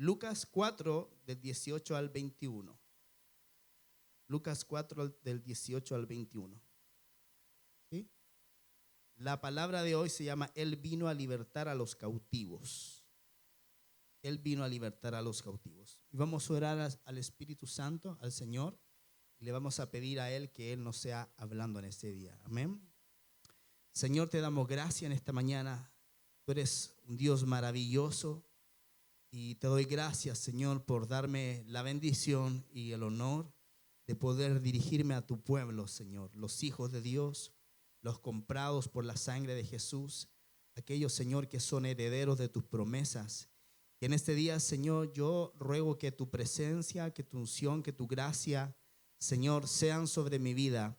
Lucas 4, del 18 al 21. Lucas 4, del 18 al 21. ¿Sí? La palabra de hoy se llama Él vino a libertar a los cautivos. Él vino a libertar a los cautivos. Y vamos a orar al Espíritu Santo, al Señor, y le vamos a pedir a Él que Él nos sea hablando en este día. Amén. Señor, te damos gracias en esta mañana. Tú eres un Dios maravilloso y te doy gracias, Señor, por darme la bendición y el honor de poder dirigirme a tu pueblo, Señor, los hijos de Dios, los comprados por la sangre de Jesús, aquellos, Señor, que son herederos de tus promesas. Y en este día, Señor, yo ruego que tu presencia, que tu unción, que tu gracia, Señor, sean sobre mi vida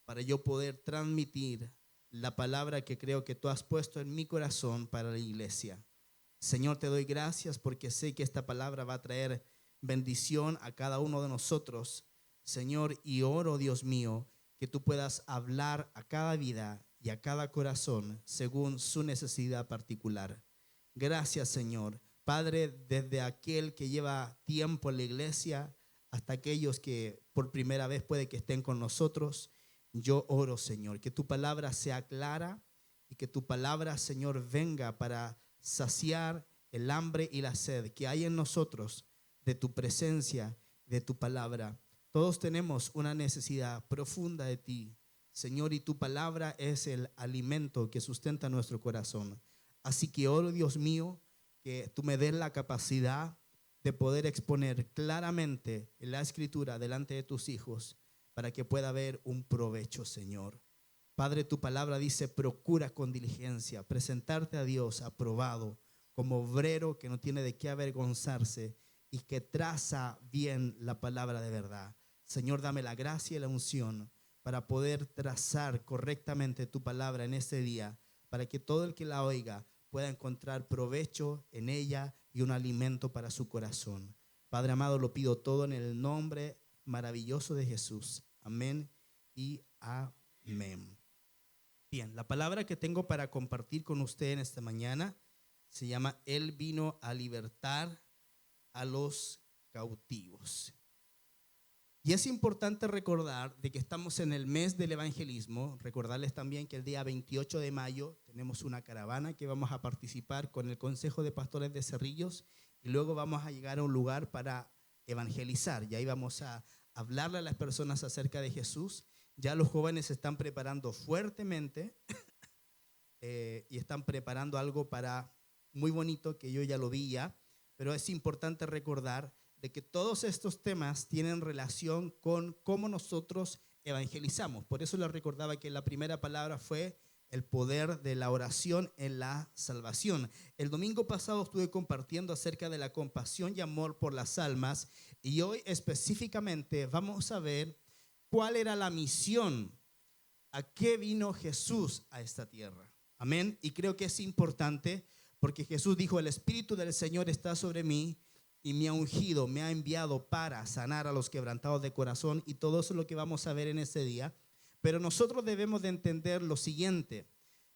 para yo poder transmitir la palabra que creo que tú has puesto en mi corazón para la iglesia. Señor, te doy gracias porque sé que esta palabra va a traer bendición a cada uno de nosotros. Señor, y oro, Dios mío, que tú puedas hablar a cada vida y a cada corazón según su necesidad particular. Gracias, Señor. Padre, desde aquel que lleva tiempo en la iglesia hasta aquellos que por primera vez puede que estén con nosotros, yo oro, Señor, que tu palabra sea clara y que tu palabra, Señor, venga para saciar el hambre y la sed que hay en nosotros de tu presencia, de tu palabra. Todos tenemos una necesidad profunda de ti, Señor, y tu palabra es el alimento que sustenta nuestro corazón. Así que oro, Dios mío, que tú me des la capacidad de poder exponer claramente la escritura delante de tus hijos para que pueda haber un provecho, Señor. Padre, tu palabra dice, procura con diligencia presentarte a Dios aprobado como obrero que no tiene de qué avergonzarse y que traza bien la palabra de verdad. Señor, dame la gracia y la unción para poder trazar correctamente tu palabra en este día, para que todo el que la oiga pueda encontrar provecho en ella y un alimento para su corazón. Padre amado, lo pido todo en el nombre maravilloso de Jesús. Amén y amén. Bien, la palabra que tengo para compartir con usted en esta mañana se llama Él vino a libertar a los cautivos. Y es importante recordar de que estamos en el mes del evangelismo. Recordarles también que el día 28 de mayo tenemos una caravana que vamos a participar con el Consejo de Pastores de Cerrillos y luego vamos a llegar a un lugar para evangelizar. Y ahí vamos a hablarle a las personas acerca de Jesús. Ya los jóvenes se están preparando fuertemente y están preparando algo para muy bonito que yo ya lo vi ya, pero es importante recordar de que todos estos temas tienen relación con cómo nosotros evangelizamos. Por eso les recordaba que la primera palabra fue el poder de la oración en la salvación. El domingo pasado estuve compartiendo acerca de la compasión y amor por las almas y hoy específicamente vamos a ver cuál era la misión, a qué vino Jesús a esta tierra. Amén. Y creo que es importante porque Jesús dijo, el Espíritu del Señor está sobre mí y me ha ungido, me ha enviado para sanar a los quebrantados de corazón, y todo eso es lo que vamos a ver en ese día. Pero nosotros debemos de entender lo siguiente,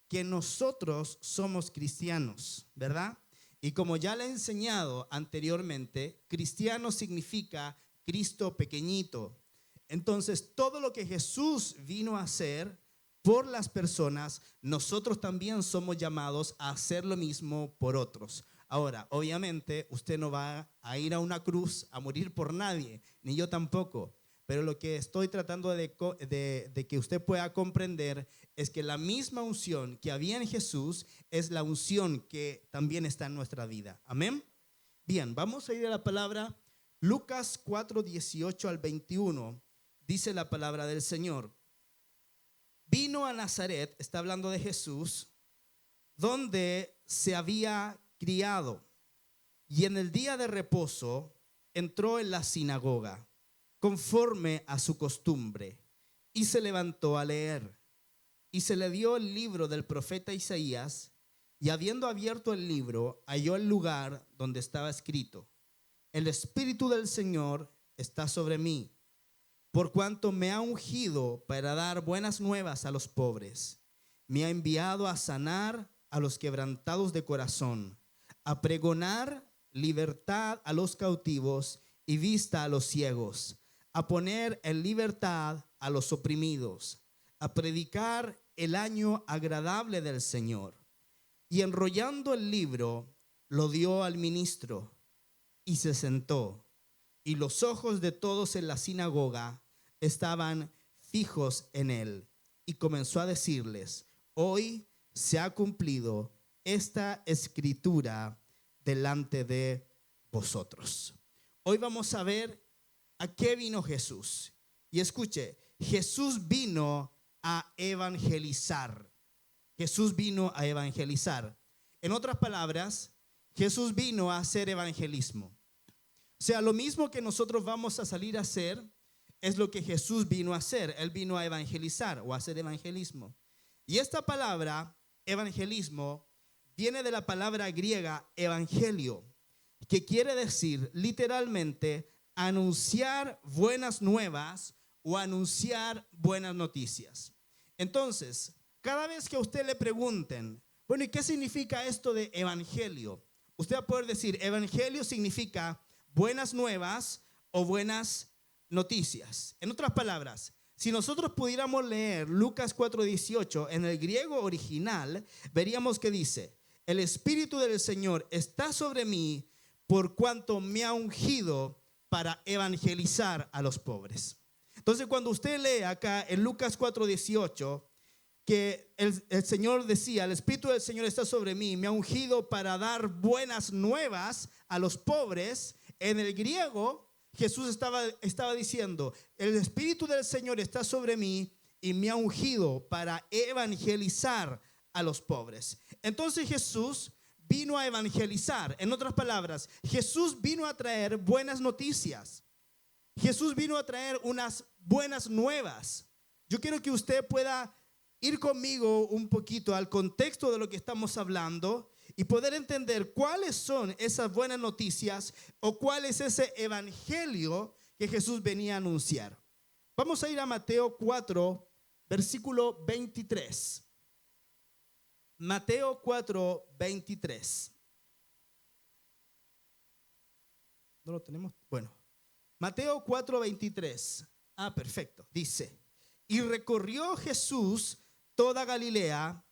que nosotros somos cristianos, ¿verdad? Y como ya le he enseñado anteriormente, cristiano significa Cristo pequeñito. Entonces, todo lo que Jesús vino a hacer por las personas, nosotros también somos llamados a hacer lo mismo por otros. Ahora, obviamente, usted no va a ir a una cruz a morir por nadie, ni yo tampoco. Pero lo que estoy tratando de que usted pueda comprender es que la misma unción que había en Jesús es la unción que también está en nuestra vida. Amén. Bien, vamos a ir a la palabra. Lucas 4, 18 al 21. Dice la palabra del Señor. Vino a Nazaret, está hablando de Jesús, donde se había criado, y en el día de reposo entró en la sinagoga conforme a su costumbre y se levantó a leer, y se le dio el libro del profeta Isaías, y habiendo abierto el libro halló el lugar donde estaba escrito: el Espíritu del Señor está sobre mí, por cuanto me ha ungido para dar buenas nuevas a los pobres, me ha enviado a sanar a los quebrantados de corazón, a pregonar libertad a los cautivos y vista a los ciegos, a poner en libertad a los oprimidos, a predicar el año agradable del Señor. Y enrollando el libro, lo dio al ministro y se sentó. Y los ojos de todos en la sinagoga estaban fijos en él. Y comenzó a decirles: hoy se ha cumplido esta escritura delante de vosotros. Hoy vamos a ver a qué vino Jesús. Y escuche, Jesús vino a evangelizar. Jesús vino a evangelizar. En otras palabras, Jesús vino a hacer evangelismo. O sea, lo mismo que nosotros vamos a salir a hacer es lo que Jesús vino a hacer. Él vino a evangelizar o a hacer evangelismo. Y esta palabra, evangelismo, viene de la palabra griega evangelio, que quiere decir literalmente anunciar buenas nuevas o anunciar buenas noticias. Entonces, cada vez que a usted le pregunten, bueno, ¿y qué significa esto de evangelio? Usted va a poder decir, evangelio significa buenas nuevas o buenas noticias. En otras palabras, si nosotros pudiéramos leer Lucas 4:18 en el griego original, veríamos que dice: el Espíritu del Señor está sobre mí por cuanto me ha ungido para evangelizar a los pobres. Entonces, cuando usted lee acá en Lucas 4:18 que el Señor decía: el Espíritu del Señor está sobre mí, me ha ungido para dar buenas nuevas a los pobres, en el griego Jesús estaba diciendo: el Espíritu del Señor está sobre mí y me ha ungido para evangelizar a los pobres. Entonces Jesús vino a evangelizar. En otras palabras, Jesús vino a traer buenas noticias. Jesús vino a traer unas buenas nuevas. Yo quiero que usted pueda ir conmigo un poquito al contexto de lo que estamos hablando y poder entender cuáles son esas buenas noticias o cuál es ese evangelio que Jesús venía a anunciar. Vamos a ir a Mateo 4, versículo 23. Mateo 4, 23. ¿No lo tenemos? Bueno, Mateo 4, 23. Perfecto. Dice: y recorrió Jesús toda Galilea,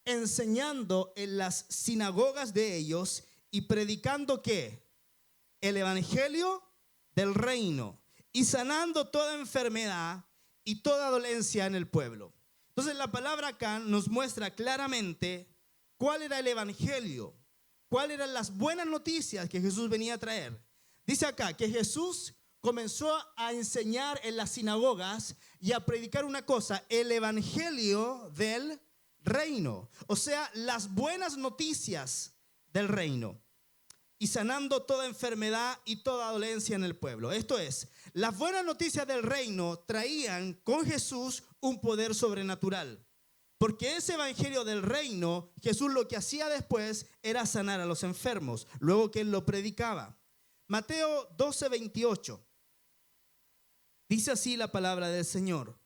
enseñando en las sinagogas de ellos y predicando ¿qué? El evangelio del reino y sanando toda enfermedad y toda dolencia en el pueblo. Entonces la palabra acá nos muestra claramente cuál era el evangelio, cuáles eran las buenas noticias que Jesús venía a traer. Dice acá que Jesús comenzó a enseñar en las sinagogas y a predicar una cosa: el evangelio del reino, o sea, las buenas noticias del reino, y sanando toda enfermedad y toda dolencia en el pueblo. Esto es, las buenas noticias del reino traían con Jesús un poder sobrenatural, porque ese evangelio del reino, Jesús lo que hacía después era sanar a los enfermos, luego que él lo predicaba. Mateo 12, 28. Dice así la palabra del Señor: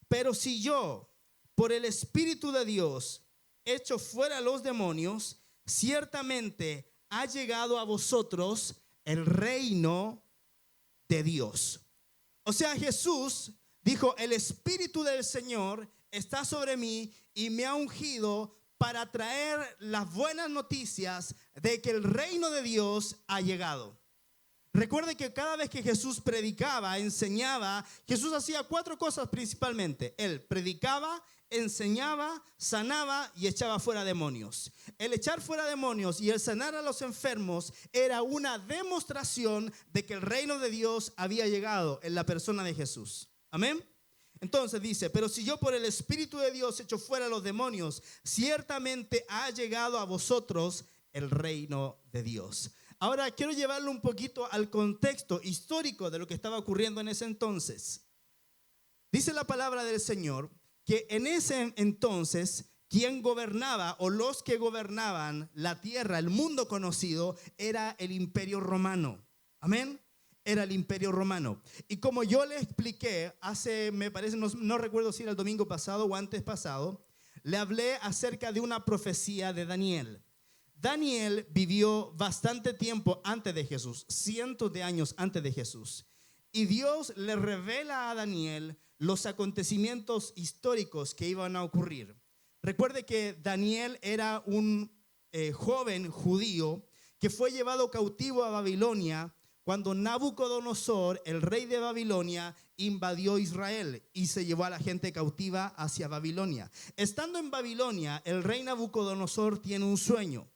pero si yo, por el Espíritu de Dios, echo fuera a los demonios, ciertamente ha llegado a vosotros el reino de Dios. O sea, Jesús dijo: el Espíritu del Señor está sobre mí y me ha ungido para traer las buenas noticias de que el reino de Dios ha llegado. Recuerde que cada vez que Jesús predicaba, enseñaba, Jesús hacía 4 cosas principalmente. Él predicaba, enseñaba, sanaba y echaba fuera demonios. El echar fuera demonios y el sanar a los enfermos era una demostración de que el reino de Dios había llegado en la persona de Jesús. Amén. Entonces dice: pero si yo por el Espíritu de Dios echo fuera a los demonios, ciertamente ha llegado a vosotros el reino de Dios. Ahora quiero llevarlo un poquito al contexto histórico de lo que estaba ocurriendo en ese entonces. Dice la palabra del Señor que en ese entonces quien gobernaba o los que gobernaban la tierra, el mundo conocido, era el Imperio Romano. Amén. Era el Imperio Romano. Y como yo le expliqué hace, me parece, no recuerdo si era el domingo pasado o antes pasado, le hablé acerca de una profecía de Daniel. Daniel vivió bastante tiempo antes de Jesús, cientos de años antes de Jesús. Y Dios le revela a Daniel los acontecimientos históricos que iban a ocurrir. Recuerde que Daniel era un joven judío que fue llevado cautivo a Babilonia cuando Nabucodonosor, el rey de Babilonia, invadió Israel y se llevó a la gente cautiva hacia Babilonia. Estando en Babilonia, el rey Nabucodonosor tiene un sueño.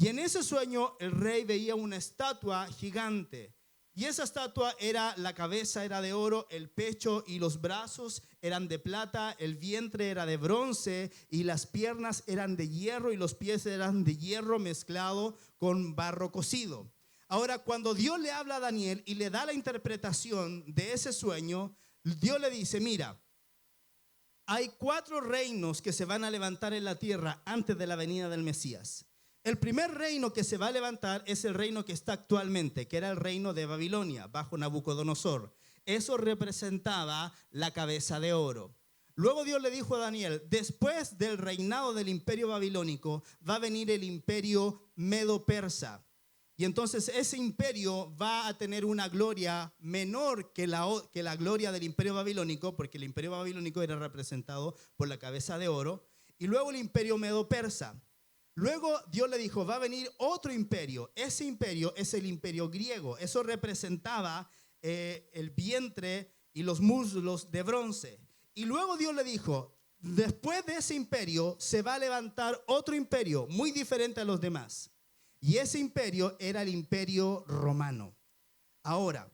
Y en ese sueño el rey veía una estatua gigante. Y esa estatua la cabeza era de oro, el pecho y los brazos eran de plata, el vientre era de bronce y las piernas eran de hierro y los pies eran de hierro mezclado con barro cocido. Ahora, cuando Dios le habla a Daniel y le da la interpretación de ese sueño, Dios le dice, mira, hay 4 reinos que se van a levantar en la tierra antes de la venida del Mesías. El primer reino que se va a levantar es el reino que está actualmente, que era el reino de Babilonia, bajo Nabucodonosor. Eso representaba la cabeza de oro. Luego Dios le dijo a Daniel, después del reinado del imperio babilónico, va a venir el imperio medo-persa. Y entonces ese imperio va a tener una gloria menor que la gloria del imperio babilónico, porque el imperio babilónico era representado por la cabeza de oro. Y luego el imperio medo-persa. Luego Dios le dijo, va a venir otro imperio. Ese imperio es el imperio griego. Eso representaba el vientre y los muslos de bronce. Y luego Dios le dijo, después de ese imperio se va a levantar otro imperio muy diferente a los demás. Y ese imperio era el imperio romano. Ahora,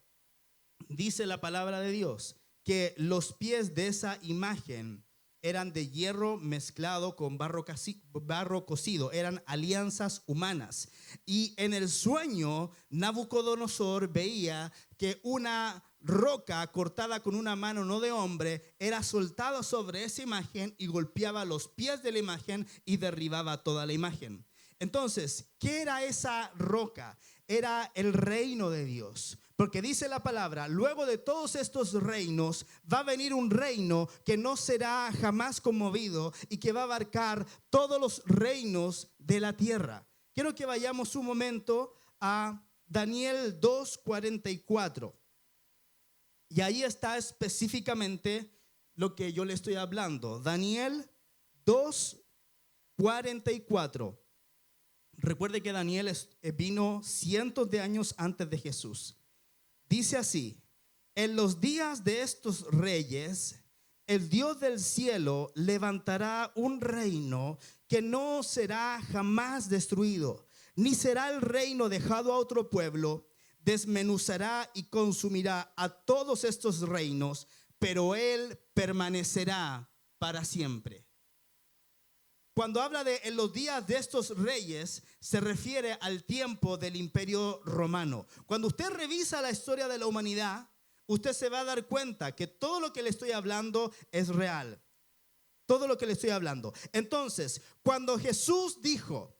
dice la palabra de Dios que los pies de esa imagen eran de hierro mezclado con barro cocido, eran alianzas humanas. Y en el sueño, Nabucodonosor veía que una roca cortada con una mano no de hombre era soltada sobre esa imagen y golpeaba los pies de la imagen y derribaba toda la imagen. Entonces, ¿qué era esa roca? Era el reino de Dios. Porque dice la palabra, luego de todos estos reinos va a venir un reino que no será jamás conmovido y que va a abarcar todos los reinos de la tierra. Quiero que vayamos un momento a Daniel 2:44. Y ahí está específicamente lo que yo le estoy hablando. Daniel 2:44. Recuerde que Daniel vino cientos de años antes de Jesús. Dice así, en los días de estos reyes, el Dios del cielo levantará un reino que no será jamás destruido, ni será el reino dejado a otro pueblo. Desmenuzará y consumirá a todos estos reinos, pero él permanecerá para siempre. Cuando habla de en los días de estos reyes, se refiere al tiempo del imperio romano. Cuando usted revisa la historia de la humanidad, usted se va a dar cuenta que todo lo que le estoy hablando es real. Todo lo que le estoy hablando. Entonces, cuando Jesús dijo,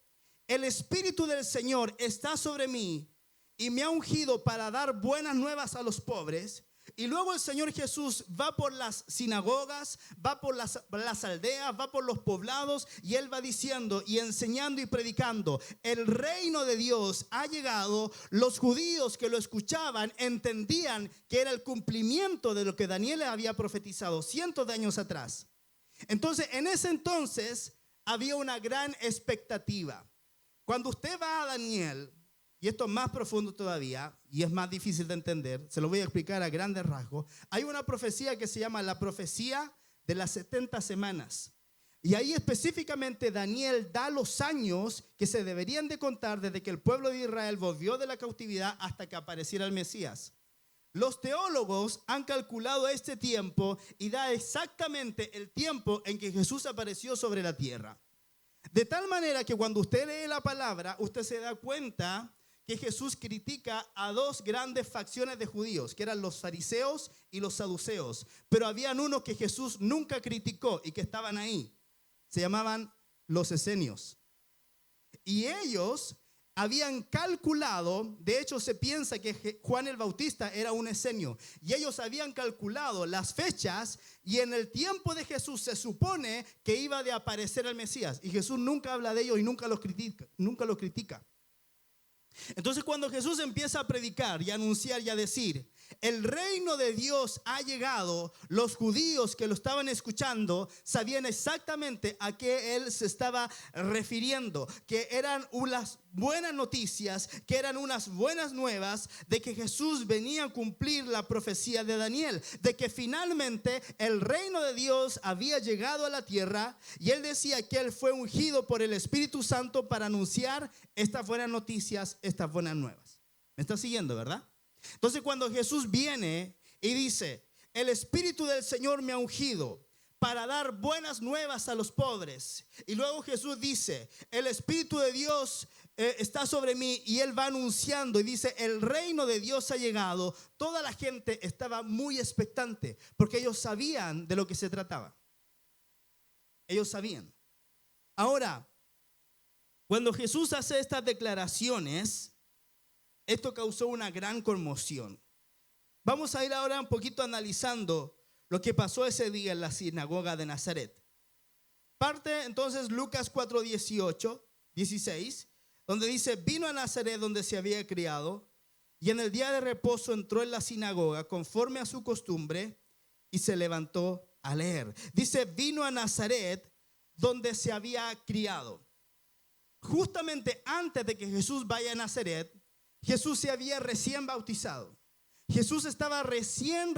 el Espíritu del Señor está sobre mí y me ha ungido para dar buenas nuevas a los pobres. Y luego el Señor Jesús va por las sinagogas, va por las aldeas, va por los poblados y Él va diciendo y enseñando y predicando, el reino de Dios ha llegado. Los judíos que lo escuchaban entendían que era el cumplimiento de lo que Daniel había profetizado cientos de años atrás. Entonces, en ese entonces había una gran expectativa. Cuando usted va a Daniel, y esto es más profundo todavía y es más difícil de entender, se lo voy a explicar a grandes rasgos. Hay una profecía que se llama la profecía de las 70 semanas. Y ahí específicamente Daniel da los años que se deberían de contar desde que el pueblo de Israel volvió de la cautividad hasta que apareciera el Mesías. Los teólogos han calculado este tiempo y da exactamente el tiempo en que Jesús apareció sobre la tierra. De tal manera que cuando usted lee la palabra, usted se da cuenta que Jesús critica a 2 grandes facciones de judíos, que eran los fariseos y los saduceos. Pero habían unos que Jesús nunca criticó y que estaban ahí. Se llamaban los esenios. Y ellos habían calculado, de hecho se piensa que Juan el Bautista era un esenio, y ellos habían calculado las fechas, y en el tiempo de Jesús se supone que iba de aparecer el Mesías, y Jesús nunca habla de ello y nunca lo critica. Entonces cuando Jesús empieza a predicar y a anunciar y a decir: el reino de Dios ha llegado, los judíos que lo estaban escuchando sabían exactamente a qué él se estaba refiriendo, que eran unas buenas noticias, que eran unas buenas nuevas de que Jesús venía a cumplir la profecía de Daniel, de que finalmente el reino de Dios había llegado a la tierra, y él decía que él fue ungido por el Espíritu Santo para anunciar estas buenas noticias, estas buenas nuevas. ¿Me está siguiendo, verdad? Entonces cuando Jesús viene y dice: el Espíritu del Señor me ha ungido para dar buenas nuevas a los pobres, y luego Jesús dice: el Espíritu de Dios está sobre mí, y él va anunciando y dice: el reino de Dios ha llegado, toda la gente estaba muy expectante, porque ellos sabían de lo que se trataba. Ellos sabían. Ahora, cuando Jesús hace estas declaraciones, esto causó una gran conmoción. Vamos a ir ahora un poquito analizando lo que pasó ese día en la sinagoga de Nazaret. Parte entonces Lucas 4:16, donde dice: vino a Nazaret donde se había criado, y en el día de reposo entró en la sinagoga conforme a su costumbre y se levantó a leer. Dice: vino a Nazaret donde se había criado. Justamente antes de que Jesús vaya a Nazaret, Jesús se había recién bautizado. Jesús estaba recién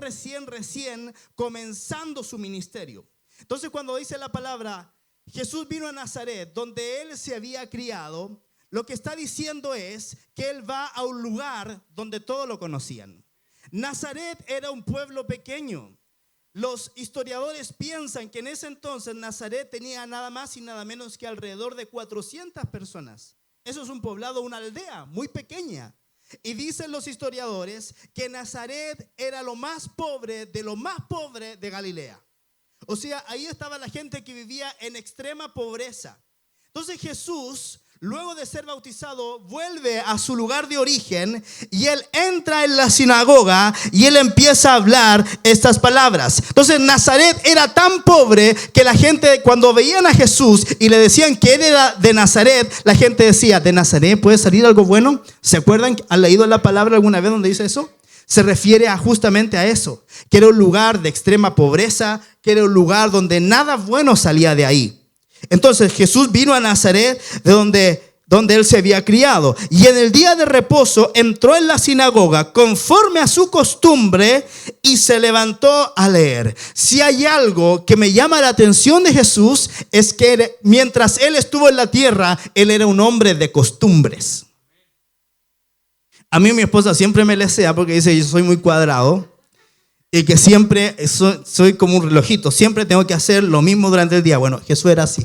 comenzando su ministerio. Entonces cuando dice la palabra Jesús vino a Nazaret donde él se había criado, lo que está diciendo es que él va a un lugar donde todos lo conocían. Nazaret era un pueblo pequeño. Los historiadores piensan que en ese entonces Nazaret tenía nada más y nada menos que alrededor de 400 personas. Eso es un poblado, una aldea muy pequeña. Y dicen los historiadores que Nazaret era lo más pobre de Galilea. O sea, ahí estaba la gente que vivía en extrema pobreza. Entonces Jesús, luego de ser bautizado, vuelve a su lugar de origen, y él entra en la sinagoga y él empieza a hablar estas palabras. Entonces Nazaret era tan pobre que la gente, cuando veían a Jesús y le decían que él era de Nazaret, la gente decía: ¿de Nazaret puede salir algo bueno? ¿Se acuerdan? ¿Han leído la palabra alguna vez donde dice eso? Se refiere justamente a eso, que era un lugar de extrema pobreza, que era un lugar donde nada bueno salía de ahí. Entonces Jesús vino a Nazaret, de donde él se había criado, y en el día de reposo entró en la sinagoga conforme a su costumbre y se levantó a leer. Si hay algo que me llama la atención de Jesús, es que mientras él estuvo en la tierra, él era un hombre de costumbres. A mí mi esposa siempre me lesea porque dice: yo soy muy cuadrado y que siempre soy como un relojito, siempre tengo que hacer lo mismo durante el día. Bueno, Jesús era así.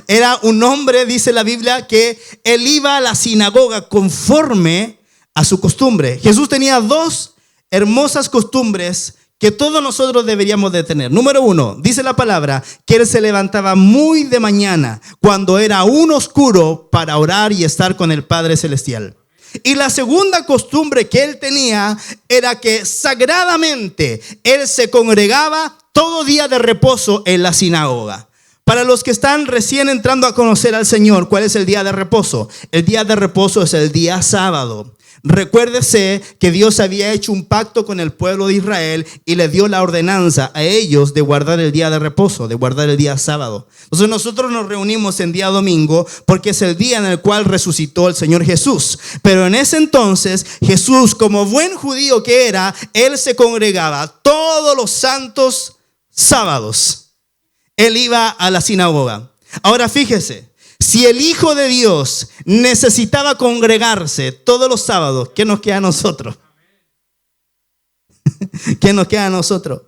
Era un hombre, dice la Biblia, que él iba a la sinagoga conforme a su costumbre. Jesús tenía dos hermosas costumbres que todos nosotros deberíamos de tener. Número uno, dice la palabra que él se levantaba muy de mañana, cuando era aún oscuro, para orar y estar con el Padre Celestial. Y la segunda costumbre que él tenía era que sagradamente él se congregaba todo día de reposo en la sinagoga. Para los que están recién entrando a conocer al Señor, ¿cuál es el día de reposo? El día de reposo es el día sábado. Recuérdese que Dios había hecho un pacto con el pueblo de Israel y le dio la ordenanza a ellos de guardar el día de reposo, de guardar el día sábado. Entonces nosotros nos reunimos en día domingo porque es el día en el cual resucitó el Señor Jesús. Pero en ese entonces Jesús, como buen judío que era, él se congregaba todos los santos sábados. Él iba a la sinagoga. Ahora fíjese. Si el Hijo de Dios necesitaba congregarse todos los sábados, ¿qué nos queda a nosotros? ¿Qué nos queda a nosotros?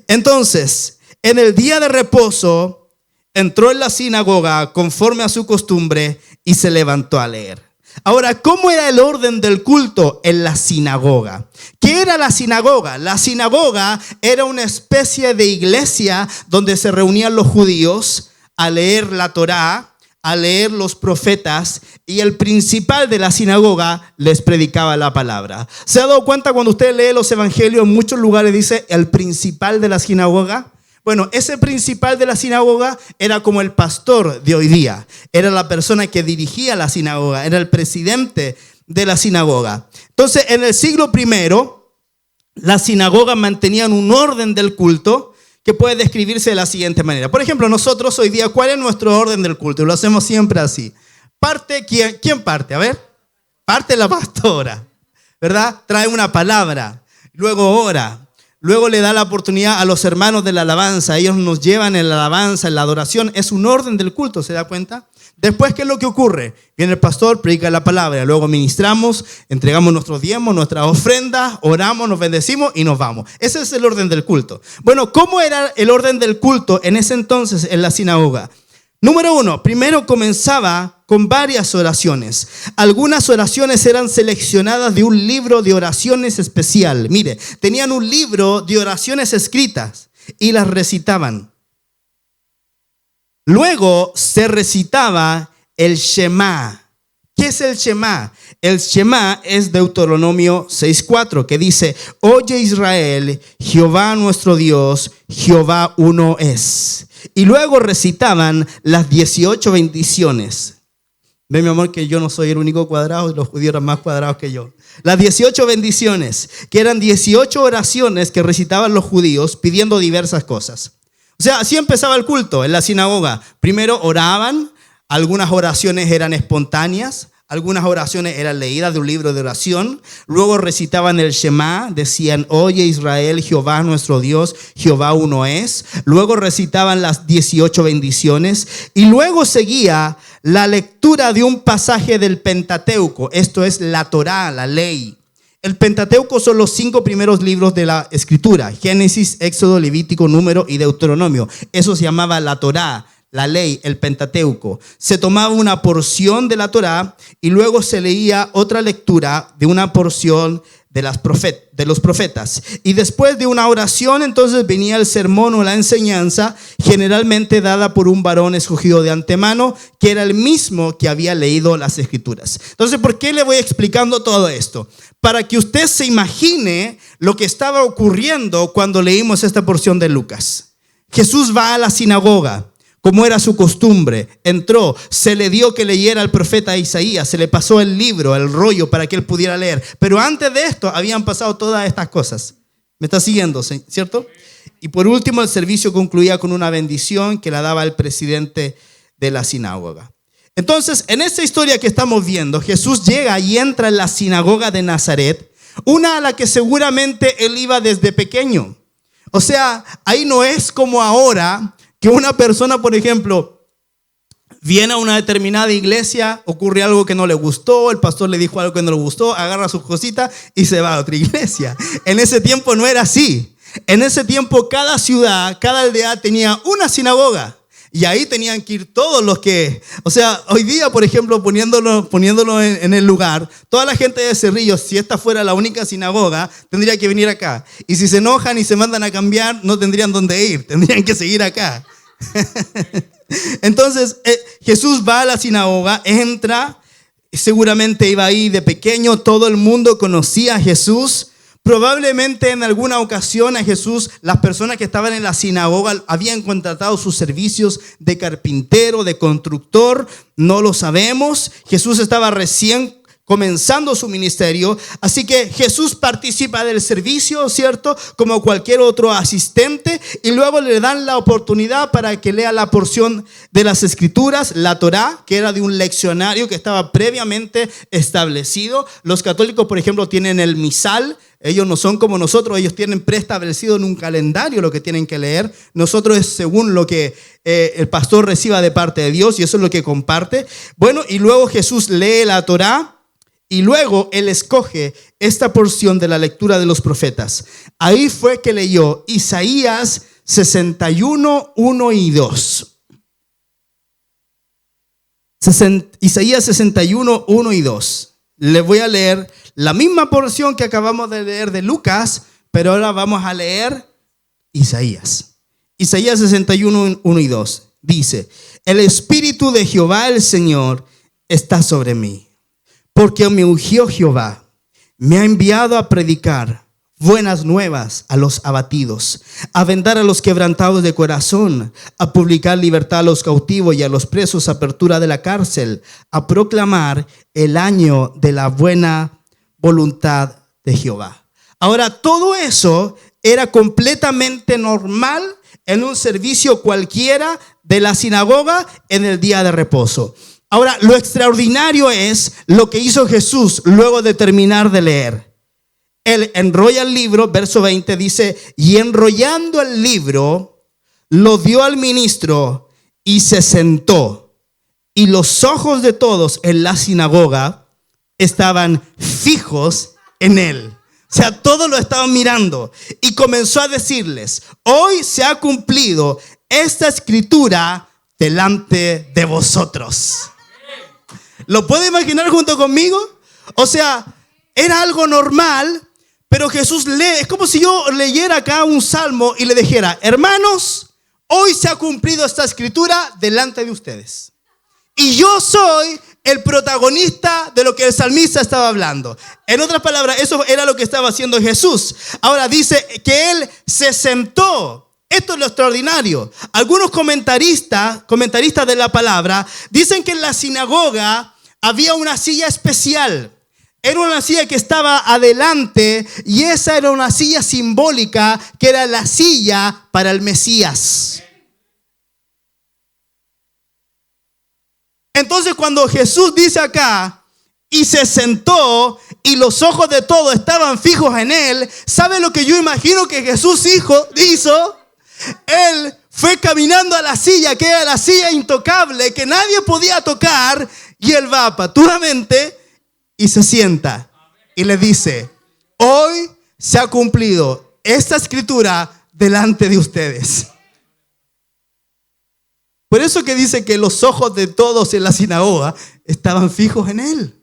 Entonces, en el día de reposo, entró en la sinagoga conforme a su costumbre y se levantó a leer. Ahora, ¿cómo era el orden del culto en la sinagoga? ¿Qué era la sinagoga? La sinagoga era una especie de iglesia donde se reunían los judíos a leer la Torá, a leer los profetas y el principal de la sinagoga les predicaba la palabra. ¿Se ha dado cuenta cuando usted lee los evangelios? En muchos lugares dice el principal de la sinagoga. Bueno, ese principal de la sinagoga era como el pastor de hoy día. Era la persona que dirigía la sinagoga, era el presidente de la sinagoga. Entonces, en el siglo I, las sinagogas mantenían un orden del culto que puede describirse de la siguiente manera. Por ejemplo, nosotros hoy día, ¿cuál es nuestro orden del culto? Lo hacemos siempre así. Parte, ¿quién parte? A ver, parte la pastora, ¿verdad? Trae una palabra, luego ora, luego le da la oportunidad a los hermanos de la alabanza. Ellos nos llevan en la alabanza, en la adoración. Es un orden del culto, ¿se da cuenta? Después, ¿qué es lo que ocurre? Viene el pastor, predica la palabra, luego ministramos, entregamos nuestros diezmos, nuestras ofrendas, oramos, nos bendecimos y nos vamos. Ese es el orden del culto. Bueno, ¿cómo era el orden del culto en ese entonces en la sinagoga? Número 1, primero comenzaba con varias oraciones. Algunas oraciones eran seleccionadas de un libro de oraciones especial. Mire, tenían un libro de oraciones escritas y las recitaban. Luego se recitaba el Shema. ¿Qué es el Shema? El Shema es Deuteronomio 6:4, que dice: Oye Israel, Jehová nuestro Dios, Jehová uno es. Y luego recitaban las 18 bendiciones. Ve, mi amor, que yo no soy el único cuadrado, los judíos eran más cuadrados que yo. Las 18 bendiciones, que eran 18 oraciones que recitaban los judíos pidiendo diversas cosas. O sea, así empezaba el culto en la sinagoga. Primero oraban, algunas oraciones eran espontáneas, algunas oraciones eran leídas de un libro de oración. Luego recitaban el Shema, decían: Oye Israel, Jehová nuestro Dios, Jehová uno es. Luego recitaban las 18 bendiciones y luego seguía la lectura de un pasaje del Pentateuco. Esto es la Torá, la ley. El Pentateuco son los 5 primeros libros de la Escritura: Génesis, Éxodo, Levítico, Número y Deuteronomio. Eso se llamaba la Torá, la ley, el Pentateuco. Se tomaba una porción de la Torá y luego se leía otra lectura de una porción de los profetas. Y después de una oración, entonces venía el sermón o la enseñanza, generalmente dada por un varón escogido de antemano, que era el mismo que había leído las Escrituras. Entonces, ¿por qué le voy explicando todo esto? Para que usted se imagine lo que estaba ocurriendo cuando leímos esta porción de Lucas. Jesús va a la sinagoga, como era su costumbre, entró, se le dio que leyera al profeta Isaías, se le pasó el libro, el rollo para que él pudiera leer. Pero antes de esto habían pasado todas estas cosas. ¿Me está siguiendo, cierto? Y por último, el servicio concluía con una bendición que la daba el presidente de la sinagoga. Entonces, en esta historia que estamos viendo, Jesús llega y entra en la sinagoga de Nazaret, una a la que seguramente él iba desde pequeño. O sea, ahí no es como ahora, que una persona, por ejemplo, viene a una determinada iglesia, ocurre algo que no le gustó, el pastor le dijo algo que no le gustó, agarra sus cositas y se va a otra iglesia. En ese tiempo no era así. En ese tiempo cada ciudad, cada aldea tenía una sinagoga. Y ahí tenían que ir todos los que... O sea, hoy día, por ejemplo, poniéndolo en el lugar, toda la gente de Cerrillos, si esta fuera la única sinagoga, tendría que venir acá. Y si se enojan y se mandan a cambiar, no tendrían dónde ir, tendrían que seguir acá. Entonces, Jesús va a la sinagoga, entra, seguramente iba ahí de pequeño, todo el mundo conocía a Jesús. Probablemente en alguna ocasión a Jesús, las personas que estaban en la sinagoga habían contratado sus servicios de carpintero, de constructor, no lo sabemos. Jesús estaba recién comenzando su ministerio, así que Jesús participa del servicio, ¿cierto? Como cualquier otro asistente, y luego le dan la oportunidad para que lea la porción de las Escrituras, la Torá, que era de un leccionario que estaba previamente establecido. Los católicos, por ejemplo, tienen el misal. Ellos no son como nosotros, ellos tienen preestablecido en un calendario lo que tienen que leer. Nosotros es según lo que el pastor reciba de parte de Dios, y eso es lo que comparte. Bueno, y luego Jesús lee la Torá. Y luego él escoge esta porción de la lectura de los profetas. Ahí fue que leyó Isaías 61, 1 y 2. Isaías 61, 1 y 2. Le voy a leer la misma porción que acabamos de leer de Lucas, pero ahora vamos a leer Isaías. Isaías 61, 1 y 2. Dice: el Espíritu de Jehová el Señor está sobre mí, porque me ungió Jehová, me ha enviado a predicar buenas nuevas a los abatidos, a vendar a los quebrantados de corazón, a publicar libertad a los cautivos y a los presos, apertura de la cárcel, a proclamar el año de la buena voluntad de Jehová. Ahora, todo eso era completamente normal en un servicio cualquiera de la sinagoga en el día de reposo. Ahora, lo extraordinario es lo que hizo Jesús luego de terminar de leer. Él enrolla el libro, verso 20 dice, y enrollando el libro, lo dio al ministro y se sentó. Y los ojos de todos en la sinagoga estaban fijos en él. O sea, todos lo estaban mirando. Y comenzó a decirles, hoy se ha cumplido esta escritura delante de vosotros. ¿Lo puede imaginar junto conmigo? O sea, era algo normal. Pero Jesús lee, es como si yo leyera acá un salmo y le dijera, hermanos, hoy se ha cumplido esta escritura delante de ustedes. Y yo soy el protagonista de lo que el salmista estaba hablando. En otras palabras, eso era lo que estaba haciendo Jesús. Ahora dice que él se sentó. Esto es lo extraordinario. Algunos comentaristas de la palabra dicen que en la sinagoga había una silla especial. Era una silla que estaba adelante y esa era una silla simbólica que era la silla para el Mesías. Entonces cuando Jesús dice acá, y se sentó y los ojos de todos estaban fijos en él, ¿sabe lo que yo imagino que Jesús hizo? Él fue caminando a la silla, que era la silla intocable, que nadie podía tocar, y él va paturamente y se sienta y le dice, hoy se ha cumplido esta escritura delante de ustedes. Por eso que dice que los ojos de todos en la sinagoga estaban fijos en él.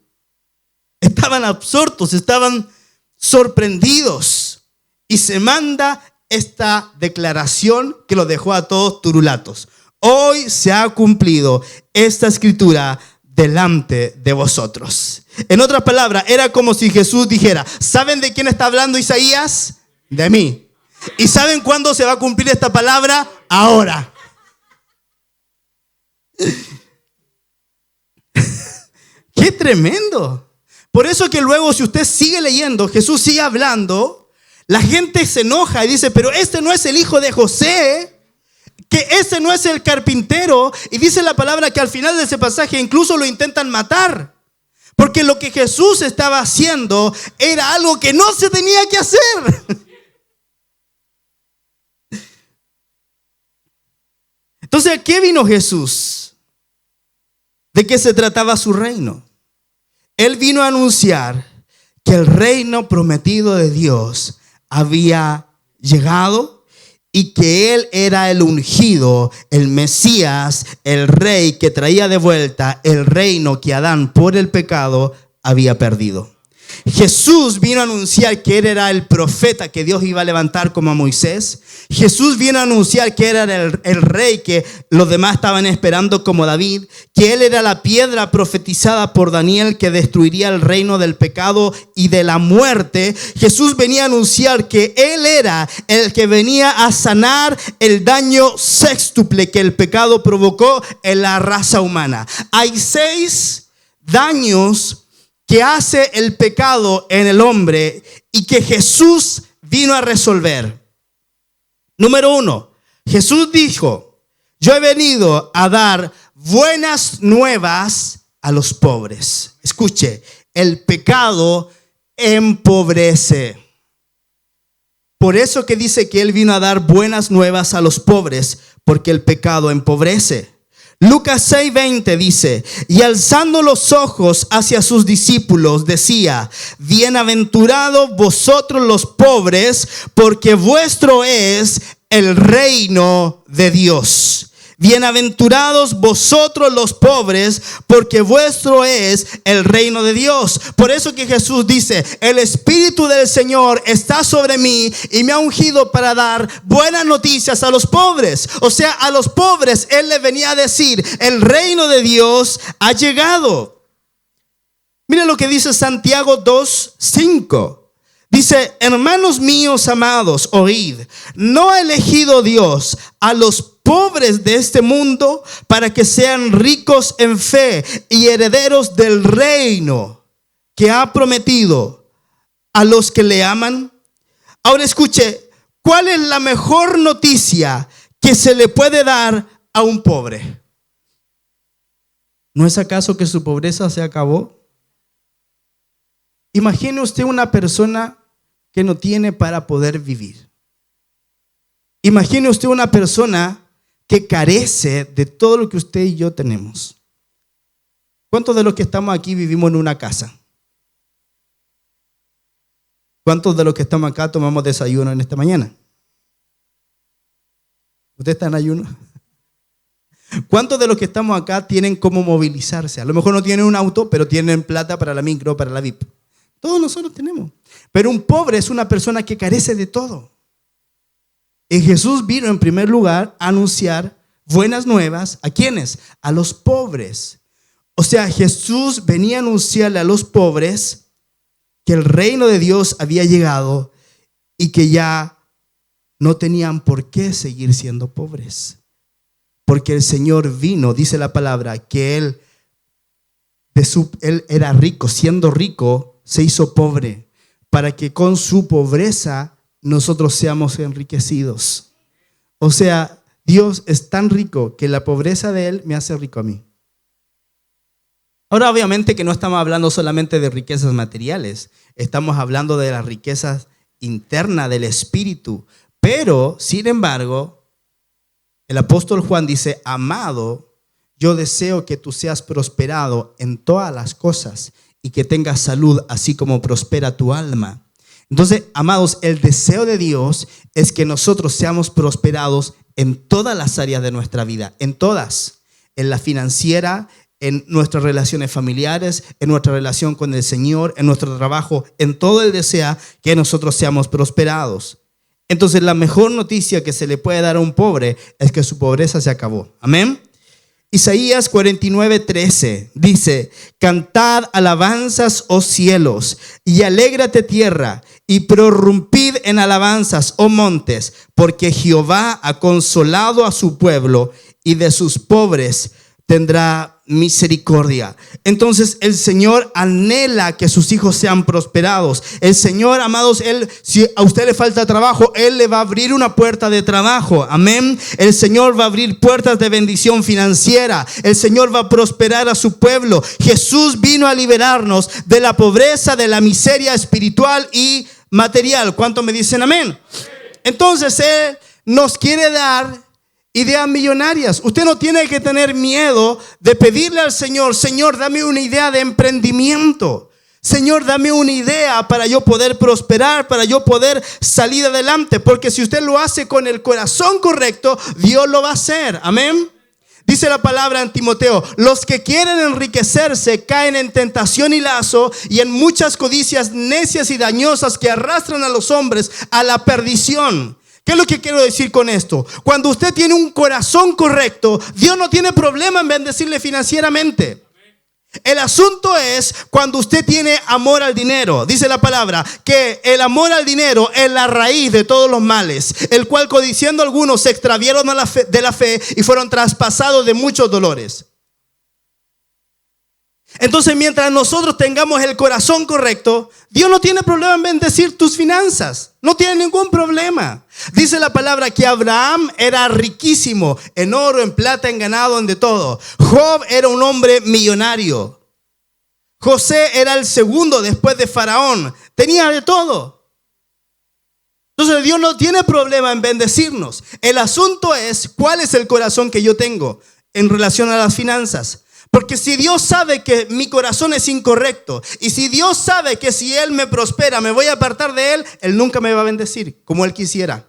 Estaban absortos, estaban sorprendidos. Y se manda esta declaración que los dejó a todos turulatos. Hoy se ha cumplido esta escritura delante de vosotros. En otras palabras, era como si Jesús dijera, ¿saben de quién está hablando Isaías? De mí. ¿Y saben cuándo se va a cumplir esta palabra? Ahora. ¡Qué tremendo! Por eso que luego, si usted sigue leyendo, Jesús sigue hablando, la gente se enoja y dice, pero este no es el hijo de José, que ese no es el carpintero. Y dice la palabra que al final de ese pasaje incluso lo intentan matar. Porque lo que Jesús estaba haciendo era algo que no se tenía que hacer. Entonces, ¿a qué vino Jesús? ¿De qué se trataba su reino? Él vino a anunciar que el reino prometido de Dios había llegado y que Él era el ungido, el Mesías, el rey que traía de vuelta el reino que Adán por el pecado había perdido. Jesús vino a anunciar que Él era el profeta que Dios iba a levantar como a Moisés. Jesús vino a anunciar que era el rey que los demás estaban esperando como David, que Él era la piedra profetizada por Daniel que destruiría el reino del pecado y de la muerte. Jesús venía a anunciar que Él era el que venía a sanar el daño sextuple que el pecado provocó en la raza humana. Hay 6 daños que hace el pecado en el hombre y que Jesús vino a resolver. Número 1, Jesús dijo, yo he venido a dar buenas nuevas a los pobres. Escuche, el pecado empobrece. Por eso que dice que Él vino a dar buenas nuevas a los pobres, porque el pecado empobrece. Lucas 6:20 dice, y alzando los ojos hacia sus discípulos decía, bienaventurados vosotros los pobres, porque vuestro es el reino de Dios. bienaventurados vosotros los pobres, porque vuestro es el reino de Dios. Por eso que Jesús dice, el Espíritu del Señor está sobre mí y me ha ungido para dar buenas noticias a los pobres. O sea, a los pobres Él les venía a decir, el reino de Dios ha llegado. Mire lo que dice Santiago 2:5. Dice, hermanos míos amados, oíd, ¿no ha elegido Dios a los pobres de este mundo para que sean ricos en fe y herederos del reino que ha prometido a los que le aman? Ahora escuche, ¿cuál es la mejor noticia que se le puede dar a un pobre? ¿No es acaso que su pobreza se acabó? Imagine usted una persona que no tiene para poder vivir. Imagine usted una persona que carece de todo lo que usted y yo tenemos. ¿Cuántos de los que estamos aquí vivimos en una casa? ¿Cuántos de los que estamos acá tomamos desayuno en esta mañana? ¿Usted está en ayuno? ¿Cuántos de los que estamos acá tienen cómo movilizarse? A lo mejor no tienen un auto, pero tienen plata para la micro, para la VIP. Todos nosotros tenemos. Pero un pobre es una persona que carece de todo. Y Jesús vino en primer lugar a anunciar buenas nuevas. ¿A quiénes? A los pobres. O sea, Jesús venía a anunciarle a los pobres que el reino de Dios había llegado y que ya no tenían por qué seguir siendo pobres. Porque el Señor vino, dice la palabra, que Él era rico, siendo rico, se hizo pobre, para que con su pobreza nosotros seamos enriquecidos. O sea, Dios es tan rico que la pobreza de Él me hace rico a mí. Ahora, obviamente que no estamos hablando solamente de riquezas materiales, estamos hablando de las riquezas internas del espíritu. Pero, sin embargo, el apóstol Juan dice, amado, yo deseo que tú seas prosperado en todas las cosas y que tengas salud así como prospera tu alma. Entonces, amados, el deseo de Dios es que nosotros seamos prosperados en todas las áreas de nuestra vida, en todas, en la financiera, en nuestras relaciones familiares, en nuestra relación con el Señor, en nuestro trabajo, en todo Él desea que nosotros seamos prosperados. Entonces, la mejor noticia que se le puede dar a un pobre es que su pobreza se acabó. Amén. Isaías 49:13 dice, cantad alabanzas, oh cielos, y alégrate tierra, y prorrumpid en alabanzas, oh montes, porque Jehová ha consolado a su pueblo, y de sus pobres tendrá misericordia. Entonces el Señor anhela que sus hijos sean prosperados. El Señor, amados, si a usted le falta trabajo, Él le va a abrir una puerta de trabajo. Amén. El Señor va a abrir puertas de bendición financiera. El Señor va a prosperar a su pueblo. Jesús vino a liberarnos de la pobreza, de la miseria espiritual y material. ¿Cuántos me dicen amén? Entonces Él nos quiere dar ideas millonarias. Usted no tiene que tener miedo de pedirle al Señor, Señor, dame una idea de emprendimiento. Señor, dame una idea para yo poder prosperar, para yo poder salir adelante. Porque si usted lo hace con el corazón correcto, Dios lo va a hacer. Amén. Dice la palabra en Timoteo, los que quieren enriquecerse caen en tentación y lazo y en muchas codicias necias y dañosas que arrastran a los hombres a la perdición. ¿Qué es lo que quiero decir con esto? Cuando usted tiene un corazón correcto, Dios no tiene problema en bendecirle financieramente. El asunto es cuando usted tiene amor al dinero. Dice la palabra que el amor al dinero es la raíz de todos los males, el cual codiciando algunos se extraviaron de la fe y fueron traspasados de muchos dolores. Entonces, mientras nosotros tengamos el corazón correcto, Dios no tiene problema en bendecir tus finanzas. No tiene ningún problema. Dice la palabra que Abraham era riquísimo en oro, en plata, en ganado, en de todo. Job era un hombre millonario. José era el segundo después de Faraón. Tenía de todo. Entonces, Dios no tiene problema en bendecirnos. El asunto es cuál es el corazón que yo tengo en relación a las finanzas. Porque si Dios sabe que mi corazón es incorrecto y si Dios sabe que si Él me prospera me voy a apartar de Él, Él nunca me va a bendecir como Él quisiera.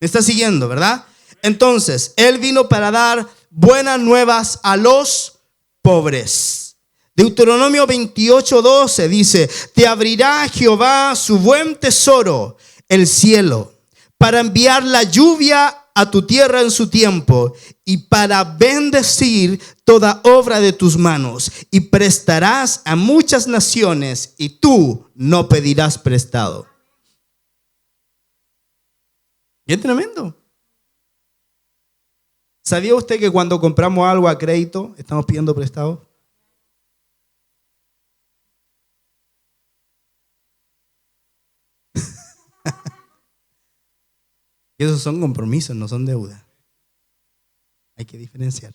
¿Me está siguiendo, verdad? Entonces, Él vino para dar buenas nuevas a los pobres. Deuteronomio 28:12 dice: te abrirá Jehová su buen tesoro, el cielo, para enviar la lluvia a tu tierra en su tiempo y para bendecir toda obra de tus manos, y prestarás a muchas naciones y tú no pedirás prestado. Bien tremendo. ¿Sabía usted que cuando compramos algo a crédito estamos pidiendo prestado? Y esos son compromisos, no son deuda. Hay que diferenciar.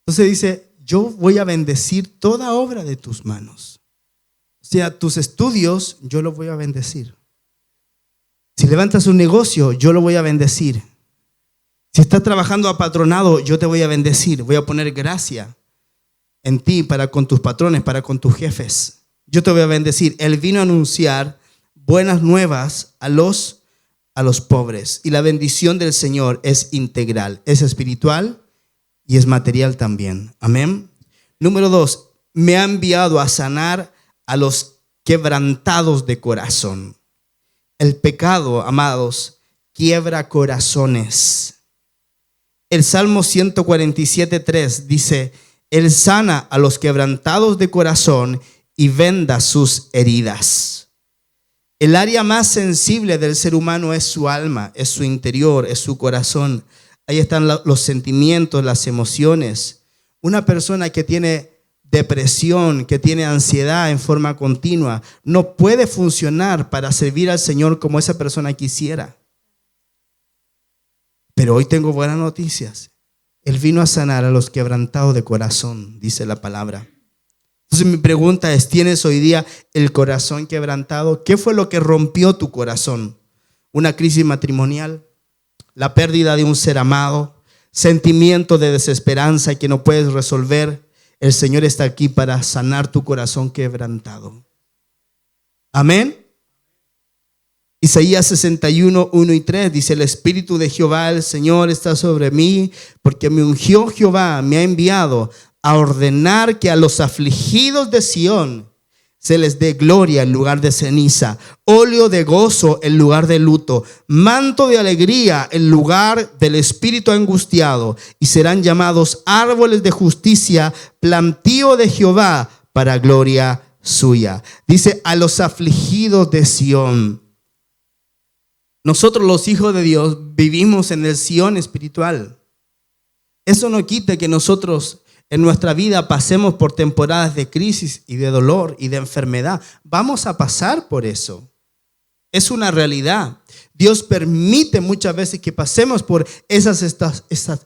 Entonces dice: yo voy a bendecir toda obra de tus manos. O sea, tus estudios yo los voy a bendecir. Si levantas un negocio, yo lo voy a bendecir. Si estás trabajando apatronado, yo te voy a bendecir. Voy a poner gracia en ti para con tus patrones, para con tus jefes. Yo te voy a bendecir. Él vino a anunciar buenas nuevas a los pobres. Y la bendición del Señor es integral, es espiritual y es material también. Amén. Número 2, me ha enviado a sanar a los quebrantados de corazón. El pecado, amados, quiebra corazones. El Salmo 147:3 dice: Él sana a los quebrantados de corazón y venda sus heridas. El área más sensible del ser humano es su alma, es su interior, es su corazón. Ahí están los sentimientos, las emociones. Una persona que tiene depresión, que tiene ansiedad en forma continua, no puede funcionar para servir al Señor como esa persona quisiera. Pero hoy tengo buenas noticias. Él vino a sanar a los quebrantados de corazón, dice la palabra. Entonces mi pregunta es: ¿tienes hoy día el corazón quebrantado? ¿Qué fue lo que rompió tu corazón? ¿Una crisis matrimonial? ¿La pérdida de un ser amado? ¿Sentimiento de desesperanza que no puedes resolver? El Señor está aquí para sanar tu corazón quebrantado. Amén. Isaías 61:1-3 dice: el Espíritu de Jehová, el Señor, está sobre mí, porque me ungió Jehová, me ha enviado a ordenar que a los afligidos de Sión se les dé gloria en lugar de ceniza, óleo de gozo en lugar de luto, manto de alegría en lugar del espíritu angustiado, y serán llamados árboles de justicia, plantío de Jehová para gloria suya. Dice: a los afligidos de Sión. Nosotros, los hijos de Dios, vivimos en el Sión espiritual. Eso no quita que nosotros en nuestra vida pasemos por temporadas de crisis y de dolor y de enfermedad. Vamos a pasar por eso. Es una realidad. Dios permite muchas veces que pasemos por esas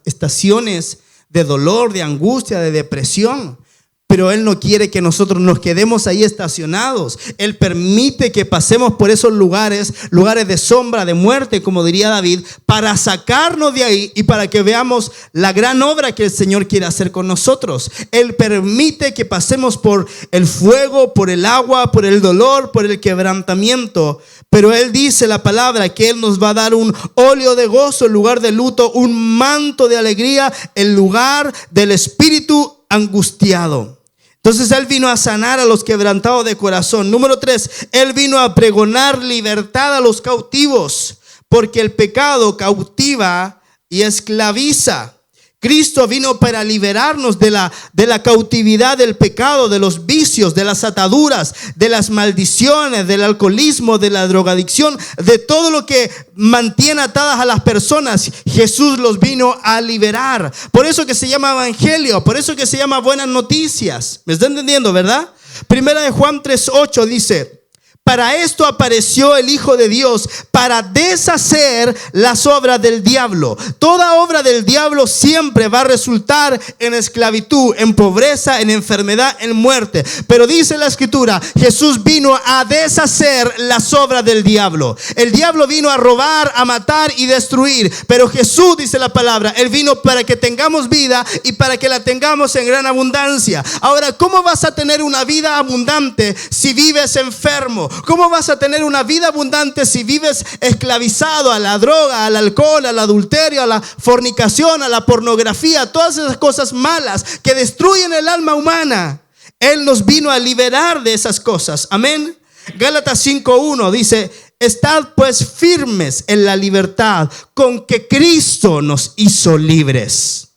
estaciones de dolor, de angustia, de depresión. Pero Él no quiere que nosotros nos quedemos ahí estacionados. Él permite que pasemos por esos lugares de sombra, de muerte, como diría David, para sacarnos de ahí y para que veamos la gran obra que el Señor quiere hacer con nosotros. Él permite que pasemos por el fuego, por el agua, por el dolor, por el quebrantamiento. Pero Él dice la palabra que Él nos va a dar un óleo de gozo en lugar de luto, un manto de alegría en lugar del espíritu angustiado. Entonces Él vino a sanar a los quebrantados de corazón. Número 3, Él vino a pregonar libertad a los cautivos, porque el pecado cautiva y esclaviza. Cristo vino para liberarnos de la cautividad del pecado, de los vicios, de las ataduras, de las maldiciones, del alcoholismo, de la drogadicción, de todo lo que mantiene atadas a las personas. Jesús los vino a liberar. Por eso que se llama evangelio, por eso que se llama buenas noticias. ¿Me está entendiendo, verdad? Primera de Juan 3:8 dice: para esto apareció el Hijo de Dios, para deshacer las obras del diablo. Toda obra del diablo siempre va a resultar en esclavitud, en pobreza, en enfermedad, en muerte. Pero dice la Escritura, Jesús vino a deshacer las obras del diablo. El diablo vino a robar, a matar y destruir. Pero Jesús, dice la palabra, Él vino para que tengamos vida y para que la tengamos en gran abundancia. Ahora, ¿cómo vas a tener una vida abundante si vives enfermo? ¿Cómo vas a tener una vida abundante si vives esclavizado a la droga, al alcohol, al adulterio, a la fornicación, a la pornografía, a todas esas cosas malas que destruyen el alma humana? Él nos vino a liberar de esas cosas. Amén. Gálatas 5:1 dice: estad pues firmes en la libertad con que Cristo nos hizo libres.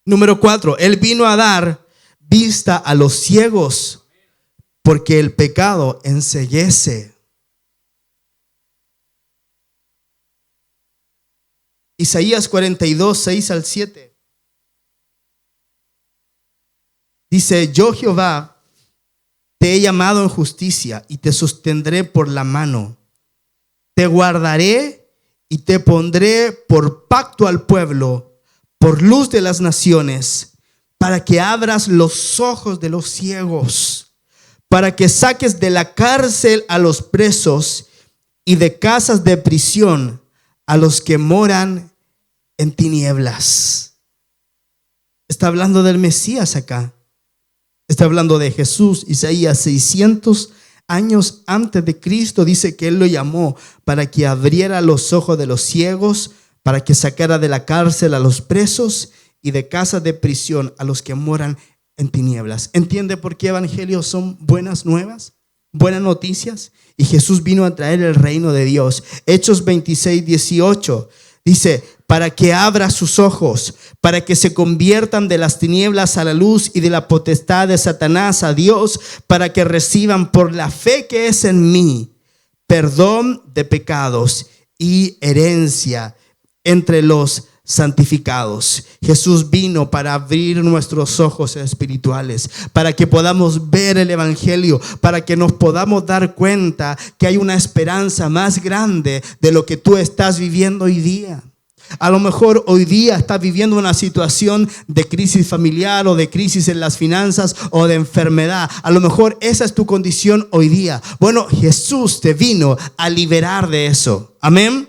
Número 4, Él vino a dar vista a los ciegos, porque el pecado enceguece. Isaías 42, 6 al 7. Dice: yo, Jehová, te he llamado en justicia y te sostendré por la mano. Te guardaré y te pondré por pacto al pueblo, por luz de las naciones, para que abras los ojos de los ciegos, para que saques de la cárcel a los presos y de casas de prisión a los que moran en tinieblas. Está hablando del Mesías acá. Está hablando de Jesús. Isaías 600 años antes de Cristo dice que Él lo llamó para que abriera los ojos de los ciegos, para que sacara de la cárcel a los presos y de casa de prisión a los que moran en tinieblas. ¿Entiende por qué evangelios son buenas nuevas? Buenas noticias. Y Jesús vino a traer el reino de Dios. Hechos 26, 18 dice: para que abra sus ojos, para que se conviertan de las tinieblas a la luz y de la potestad de Satanás a Dios, para que reciban por la fe que es en mí perdón de pecados y herencia entre los santificados. Jesús vino para abrir nuestros ojos espirituales, para que podamos ver el evangelio, para que nos podamos dar cuenta que hay una esperanza más grande de lo que tú estás viviendo hoy día. A lo mejor hoy día estás viviendo una situación de crisis familiar o de crisis en las finanzas o de enfermedad. A lo mejor esa es tu condición hoy día. Bueno, Jesús te vino a liberar de eso. Amén.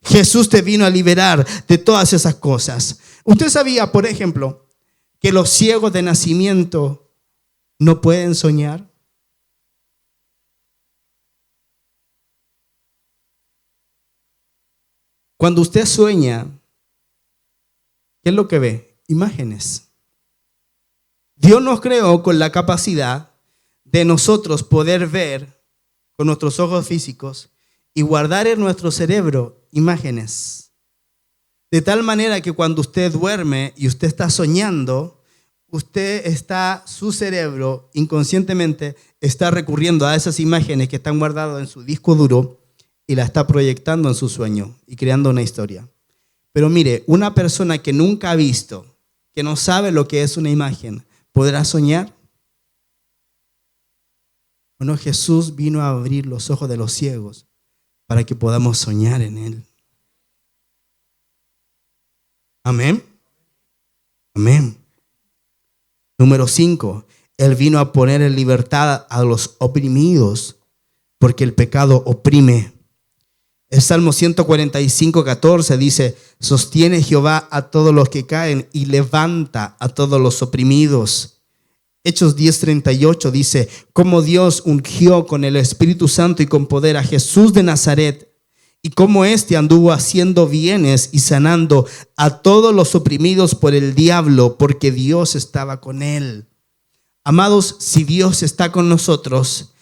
Jesús te vino a liberar de todas esas cosas. ¿Usted sabía, por ejemplo, que los ciegos de nacimiento no pueden soñar? Cuando usted sueña, ¿qué es lo que ve? Imágenes. Dios nos creó con la capacidad de nosotros poder ver con nuestros ojos físicos y guardar en nuestro cerebro imágenes. De tal manera que cuando usted duerme y usted está soñando, su cerebro inconscientemente está recurriendo a esas imágenes que están guardadas en su disco duro y la está proyectando en su sueño y creando una historia. Pero mire, una persona que nunca ha visto, que no sabe lo que es una imagen, ¿podrá soñar? Bueno, Jesús vino a abrir los ojos de los ciegos para que podamos soñar en Él. Amén. Amén. Número 5. Él vino a poner en libertad a los oprimidos, porque el pecado oprime. El Salmo 145, 14 dice: sostiene Jehová a todos los que caen y levanta a todos los oprimidos. Hechos 10, 38 dice: como Dios ungió con el Espíritu Santo y con poder a Jesús de Nazaret, y como éste anduvo haciendo bienes y sanando a todos los oprimidos por el diablo, porque Dios estaba con él. Amados, si Dios está con nosotros,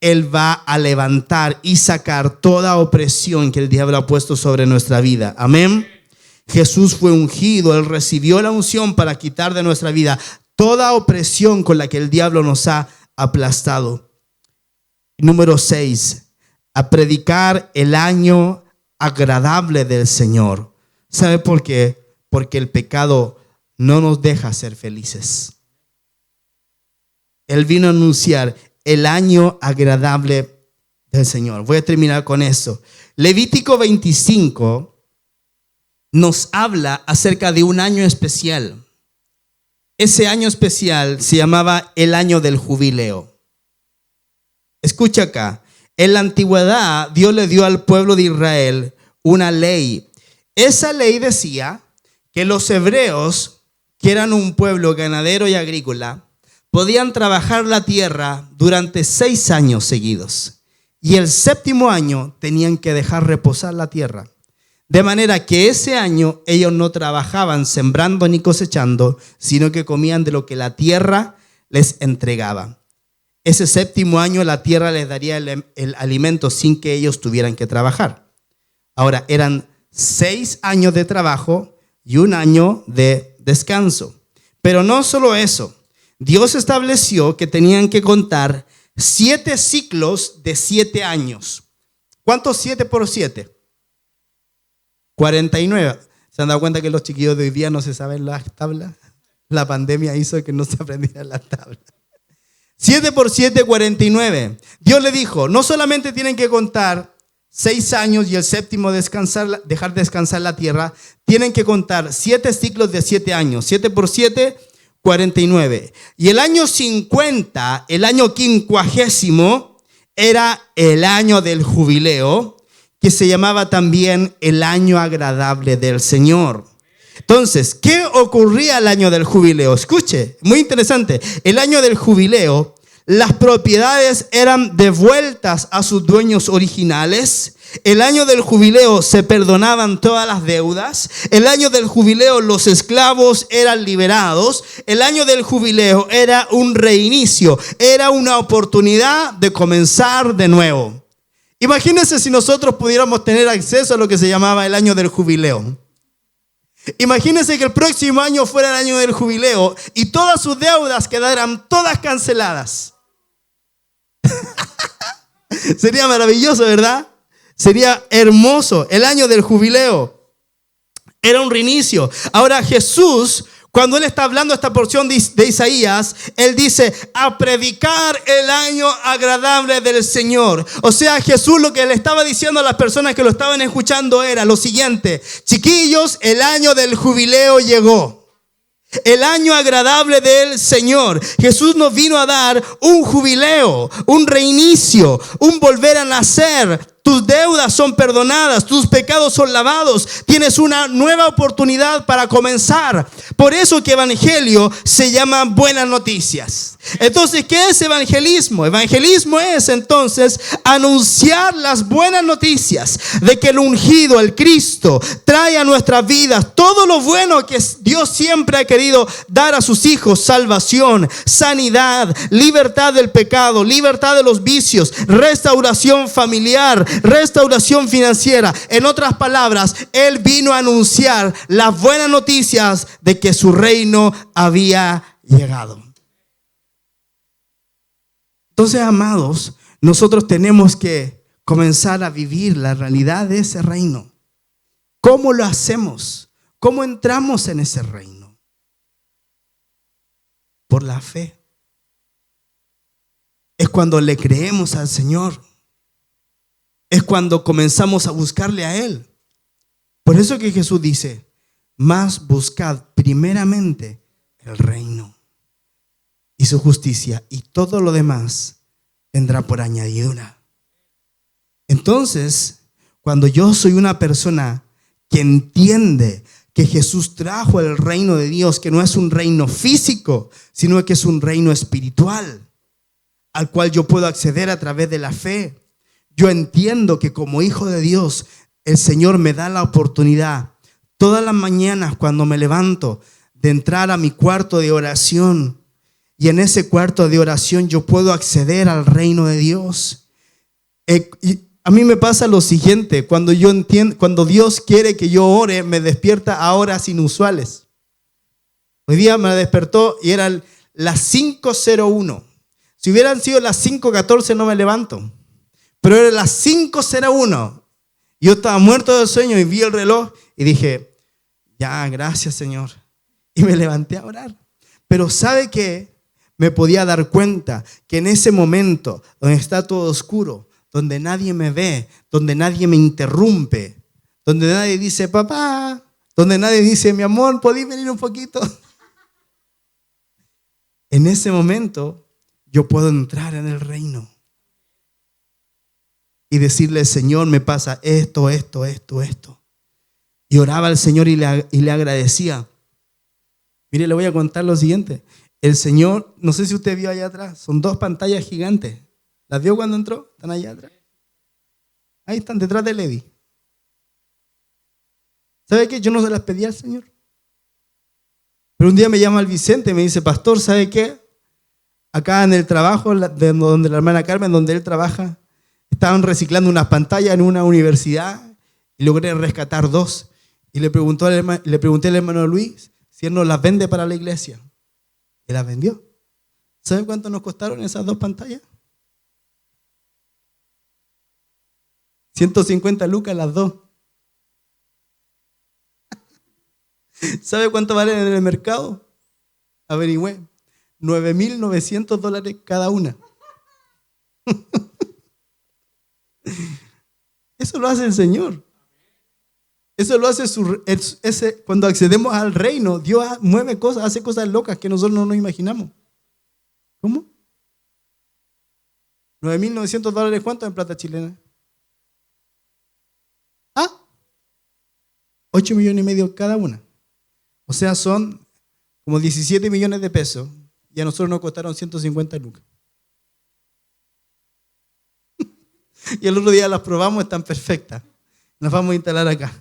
Él va a levantar y sacar toda opresión que el diablo ha puesto sobre nuestra vida. Amén. Jesús fue ungido, Él recibió la unción para quitar de nuestra vida toda opresión con la que el diablo nos ha aplastado. Número 6, a predicar el año agradable del Señor. ¿Sabe por qué? Porque el pecado no nos deja ser felices. Él vino a anunciar el año agradable del Señor. Voy a terminar con esto. Levítico 25 nos habla acerca de un año especial. Ese año especial se llamaba el año del jubileo. Escucha acá. En la antigüedad, Dios le dio al pueblo de Israel una ley. Esa ley decía que los hebreos, que eran un pueblo ganadero y agrícola, podían trabajar la tierra durante 6 años seguidos. Y el 7º año tenían que dejar reposar la tierra. De manera que ese año ellos no trabajaban sembrando ni cosechando, sino que comían de lo que la tierra les entregaba. Ese 7º año la tierra les daría el alimento sin que ellos tuvieran que trabajar. Ahora, eran 6 años de trabajo y 1 año de descanso. Pero no solo eso. Dios estableció que tenían que contar 7 ciclos de 7 años. ¿Cuántos 7 por 7? 49. ¿Se han dado cuenta que los chiquillos de hoy día no se saben las tablas? La pandemia hizo que no se aprendieran las tablas. 7 por 7, 49. Dios le dijo, no solamente tienen que contar 6 años y el 7º dejar descansar la tierra, tienen que contar 7 ciclos de 7 años. 7 por 7, 49. Y el año 50, el año 50, era el año del jubileo, que se llamaba también el año agradable del Señor. Entonces, ¿qué ocurría el año del jubileo? Escuche, muy interesante. El año del jubileo, las propiedades eran devueltas a sus dueños originales. El año del jubileo se perdonaban todas las deudas. El año del jubileo los esclavos eran liberados. El año del jubileo era un reinicio, era una oportunidad de comenzar de nuevo. Imagínense si nosotros pudiéramos tener acceso a lo que se llamaba el año del jubileo. Imagínense que el próximo año fuera el año del jubileo y todas sus deudas quedaran todas canceladas. Sería maravilloso, ¿verdad? Sería hermoso. El año del jubileo era un reinicio. Ahora Jesús, cuando Él está hablando esta porción de Isaías, Él dice, a predicar el año agradable del Señor. O sea, Jesús lo que le estaba diciendo a las personas que lo estaban escuchando era lo siguiente: chiquillos, el año del jubileo llegó. El año agradable del Señor. Jesús nos vino a dar un jubileo, un reinicio, un volver a nacer. Tus deudas son perdonadas, tus pecados son lavados, tienes una nueva oportunidad para comenzar. Por eso que evangelio se llama buenas noticias. Entonces, ¿qué es evangelismo? Evangelismo es entonces anunciar las buenas noticias de que el ungido, el Cristo, trae a nuestras vidas todo lo bueno que Dios siempre ha querido dar a sus hijos: salvación, sanidad, libertad del pecado, libertad de los vicios, restauración familiar, restauración financiera. En otras palabras, Él vino a anunciar las buenas noticias de que su reino había llegado. Entonces, amados, nosotros tenemos que comenzar a vivir la realidad de ese reino. ¿Cómo lo hacemos? ¿Cómo entramos en ese reino? Por la fe. Es cuando le creemos al Señor. Es cuando comenzamos a buscarle a Él. Por eso que Jesús dice, mas buscad primeramente el reino y su justicia, y todo lo demás vendrá por añadidura. Entonces, cuando yo soy una persona que entiende que Jesús trajo el reino de Dios, que no es un reino físico, sino que es un reino espiritual, al cual yo puedo acceder a través de la fe. Yo entiendo que como hijo de Dios, el Señor me da la oportunidad todas las mañanas cuando me levanto de entrar a mi cuarto de oración. Y en ese cuarto de oración yo puedo acceder al reino de Dios. Y a mí me pasa lo siguiente: cuando Dios quiere que yo ore, me despierta a horas inusuales. Hoy día me despertó y eran las 5:01. Si hubieran sido las 5:14 no me levanto. Pero era las 5:01. Yo estaba muerto de sueño y vi el reloj y dije, ya, gracias Señor. Y me levanté a orar. Pero ¿sabe qué? Me podía dar cuenta que en ese momento donde está todo oscuro, donde nadie me ve, donde nadie me interrumpe, donde nadie dice papá, donde nadie dice mi amor, ¿podés venir un poquito? En ese momento yo puedo entrar en el reino y decirle, Señor, me pasa esto. Y oraba al Señor y le agradecía. Mire, le voy a contar lo siguiente. El Señor, no sé si usted vio allá atrás, son 2 pantallas gigantes. ¿Las vio cuando entró? ¿Están allá atrás? Ahí están, detrás de Levi. ¿Sabe qué? Yo no se las pedí al Señor. Pero un día me llama el Vicente y me dice, pastor, ¿sabe qué? Acá en el trabajo, de donde la hermana Carmen, donde él trabaja, estaban reciclando unas pantallas en una universidad y logré rescatar 2. Y le pregunté al hermano Luis si él nos las vende para la iglesia. Y las vendió. ¿Sabe cuánto nos costaron esas 2 pantallas? 150 lucas las 2. ¿Sabe cuánto valen en el mercado? Averigüé. $9,900 cada una. Eso lo hace el Señor. Eso lo hace cuando accedemos al reino. Dios mueve cosas, hace cosas locas que nosotros no nos imaginamos. ¿Cómo? $9,900, ¿cuánto en plata chilena? 8,5 millones cada una. O sea, son como 17 millones de pesos. Y a nosotros nos costaron 150 lucas. Y el otro día las probamos, están perfectas. Las vamos a instalar acá.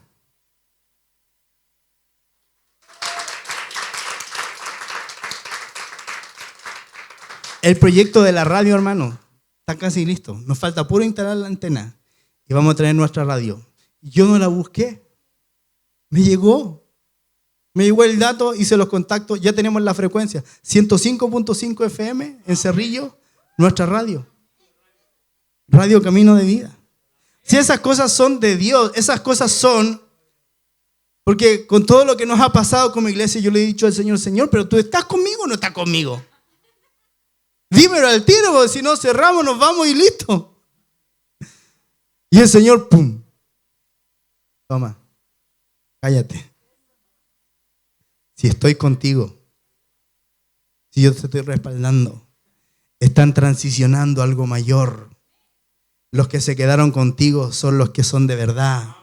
El proyecto de la radio, hermano, está casi listo. Nos falta puro instalar la antena. Y vamos a traer nuestra radio. Yo no la busqué. Me llegó el dato, hice los contactos, ya tenemos la frecuencia. 105.5 FM en Cerrillo, nuestra radio. Radio Camino de Vida. Si esas cosas son de Dios, esas cosas son, porque con todo lo que nos ha pasado como iglesia, yo le he dicho al Señor, Señor, pero ¿tú estás conmigo o no estás conmigo? Dímelo al tiro, porque si no cerramos, nos vamos y listo. Y el Señor, pum, toma, cállate. Si estoy contigo, si yo te estoy respaldando, están transicionando a algo mayor. Los que se quedaron contigo son los que son de verdad.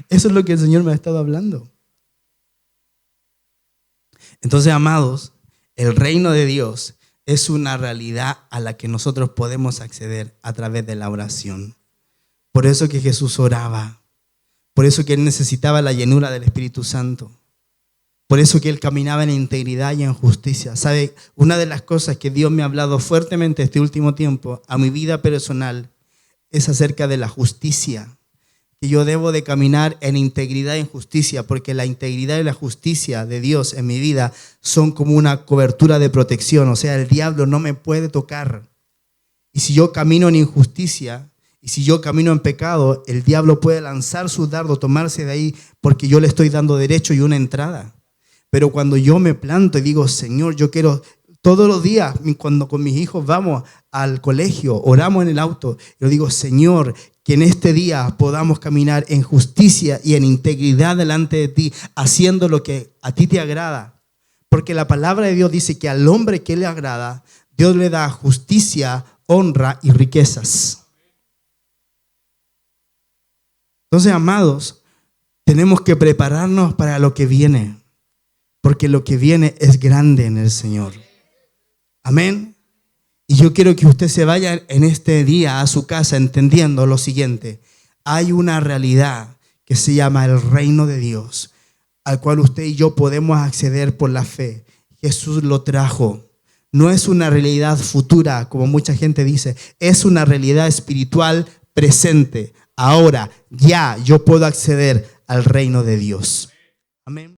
Eso es lo que el Señor me ha estado hablando. Entonces, amados, el reino de Dios es una realidad a la que nosotros podemos acceder a través de la oración. Por eso que Jesús oraba. Por eso que Él necesitaba la llenura del Espíritu Santo. Por eso que Él caminaba en integridad y en justicia. ¿Sabe? Una de las cosas que Dios me ha hablado fuertemente este último tiempo a mi vida personal es acerca de la justicia. Que yo debo de caminar en integridad y en justicia, porque la integridad y la justicia de Dios en mi vida son como una cobertura de protección. O sea, el diablo no me puede tocar. Y si yo camino en injusticia, y si yo camino en pecado, el diablo puede lanzar su dardo, tomarse de ahí, porque yo le estoy dando derecho y una entrada. Pero cuando yo me planto y digo, Señor, yo quiero, todos los días, cuando con mis hijos vamos al colegio, oramos en el auto, yo digo, Señor, que en este día podamos caminar en justicia y en integridad delante de ti, haciendo lo que a ti te agrada. Porque la palabra de Dios dice que al hombre que le agrada, Dios le da justicia, honra y riquezas. Entonces, amados, tenemos que prepararnos para lo que viene, porque lo que viene es grande en el Señor. Amén. Y yo quiero que usted se vaya en este día a su casa entendiendo lo siguiente. Hay una realidad que se llama el reino de Dios, al cual usted y yo podemos acceder por la fe. Jesús lo trajo. No es una realidad futura, como mucha gente dice. Es una realidad espiritual presente. Ahora, ya yo puedo acceder al reino de Dios. Amén.